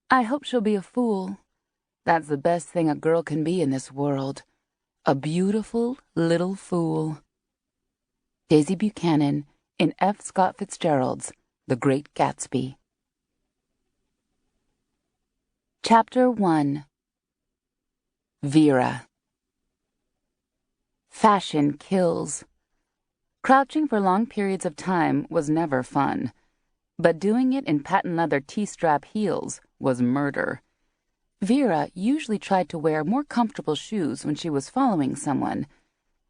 I hope she'll be a fool. That's the best thing a girl can be in this world. A beautiful little fool. Daisy Buchanan in F. Scott Fitzgerald's The Great Gatsby. Chapter 1. Vera. Fashion kills. Crouching for long periods of time was never fun, but doing it in patent leather T-strap heels was murder. Vera usually tried to wear more comfortable shoes when she was following someone,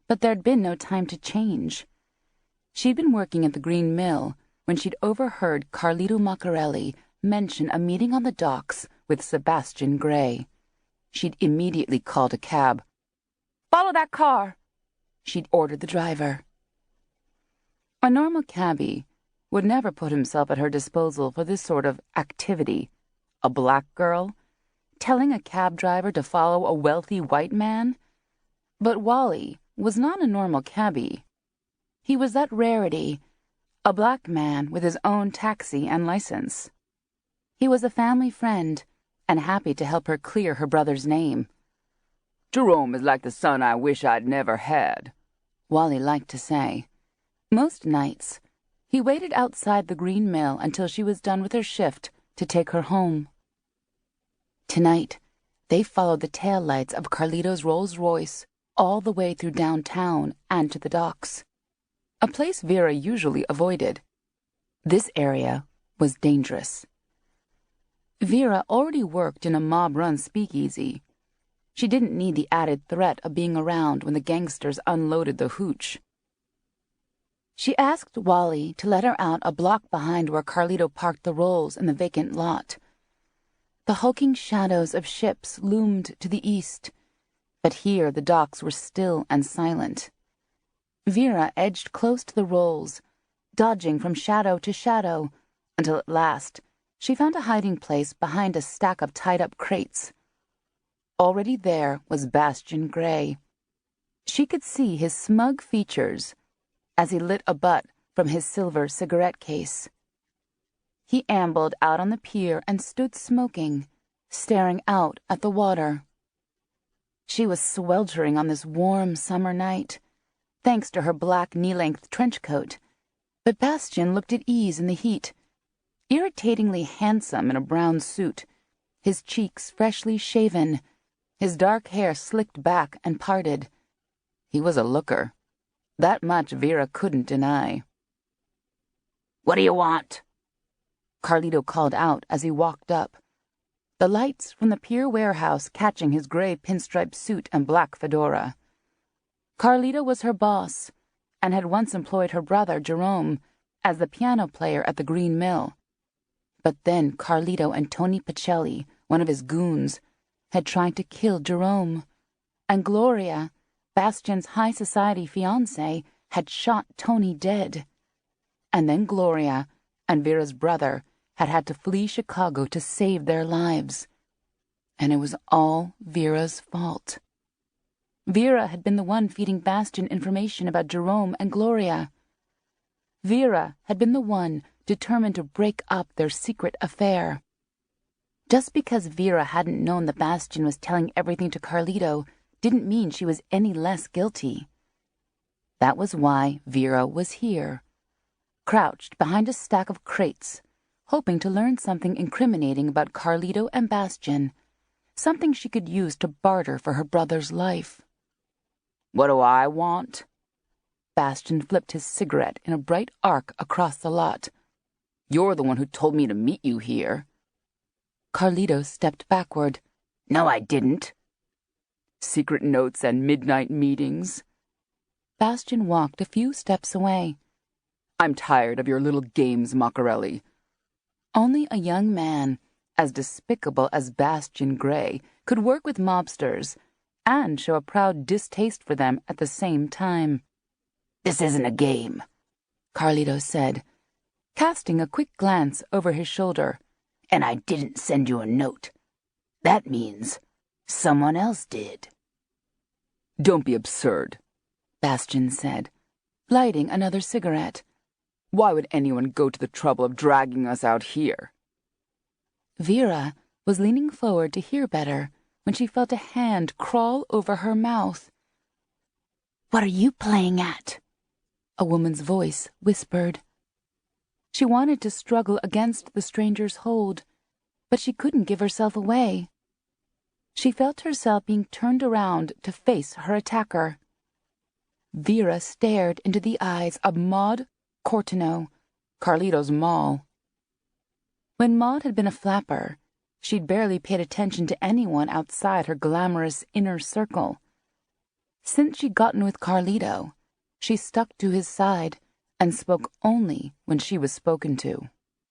but there'd been no time to change. She'd been working at the Green Mill when she'd overheard Carlito Maccarelli mention a meeting on the docks with Sebastian Gray. She'd immediately called a cab. "Follow that car," she'd ordered the driver. A normal cabbie would never put himself at her disposal for this sort of activity. A black girl telling a cab driver to follow a wealthy white man? But Wally was not a normal cabbie. He was that rarity, a black man with his own taxi and license. He was a family friend and happy to help her clear her brother's name. "Jerome is like the son I wish I'd never had," Wally liked to say. Most nights, he waited outside the Green Mill until she was done with her shift to take her home. Tonight, they followed the taillights of Carlito's Rolls-Royce all the way through downtown and to the docks, a place Vera usually avoided. This area was dangerous. Vera already worked in a mob-run speakeasy. She didn't need the added threat of being around when the gangsters unloaded the hooch. She asked Wally to let her out a block behind where Carlito parked the Rolls in the vacant lot. The hulking shadows of ships loomed to the east, but here the docks were still and silent. Vera edged close to the Rolls, dodging from shadow to shadow, until at last she found a hiding place behind a stack of tied-up crates. Already there was Bastian Gray. She could see his smug features as he lit a butt from his silver cigarette case. He ambled out on the pier and stood smoking, staring out at the water. She was sweltering on this warm summer night, thanks to her black knee-length trench coat, but Bastian looked at ease in the heat, irritatingly handsome in a brown suit, his cheeks freshly shaven, his dark hair slicked back and parted. He was a looker. That much Vera couldn't deny. "What do you want?" Carlito called out as he walked up, the lights from the pier warehouse catching his gray pinstripe suit and black fedora. Carlito was her boss, and had once employed her brother, Jerome, as the piano player at the Green Mill. But then Carlito and Tony Pacelli, one of his goons, had tried to kill Jerome, and Gloria, Bastian's high society fiancée, had shot Tony dead. And then Gloria and Vera's brother had to flee Chicago to save their lives. And it was all Vera's fault. Vera had been the one feeding Bastian information about Jerome and Gloria. Vera had been the one determined to break up their secret affair. Just because Vera hadn't known that Bastian was telling everything to Carlito didn't mean she was any less guilty. That was why Vera was here, crouched behind a stack of crates, hoping to learn something incriminating about Carlito and Bastian, something she could use to barter for her brother's life. "What do I want?" Bastian flipped his cigarette in a bright arc across the lot. "You're the one who told me to meet you here." Carlito stepped backward. "No, I didn't." "Secret notes and midnight meetings." Bastian walked a few steps away. "I'm tired of your little games, Maccarelli." Only a young man, as despicable as Bastian Gray, could work with mobsters and show a proud distaste for them at the same time. "This isn't a game," Carlito said, casting a quick glance over his shoulder. "And I didn't send you a note. That means someone else did." "Don't be absurd," Bastian said, lighting another cigarette. "Why would anyone go to the trouble of dragging us out here?" Vera was leaning forward to hear better when she felt a hand crawl over her mouth. "What are you playing at?" a woman's voice whispered. She wanted to struggle against the stranger's hold, but she couldn't give herself away. She felt herself being turned around to face her attacker. Vera stared into the eyes of Maud Courtenay, Carlito's Moll. When Maud had been a flapper, she'd barely paid attention to anyone outside her glamorous inner circle. Since she'd gotten with Carlito, she stuck to his side and spoke only when she was spoken to.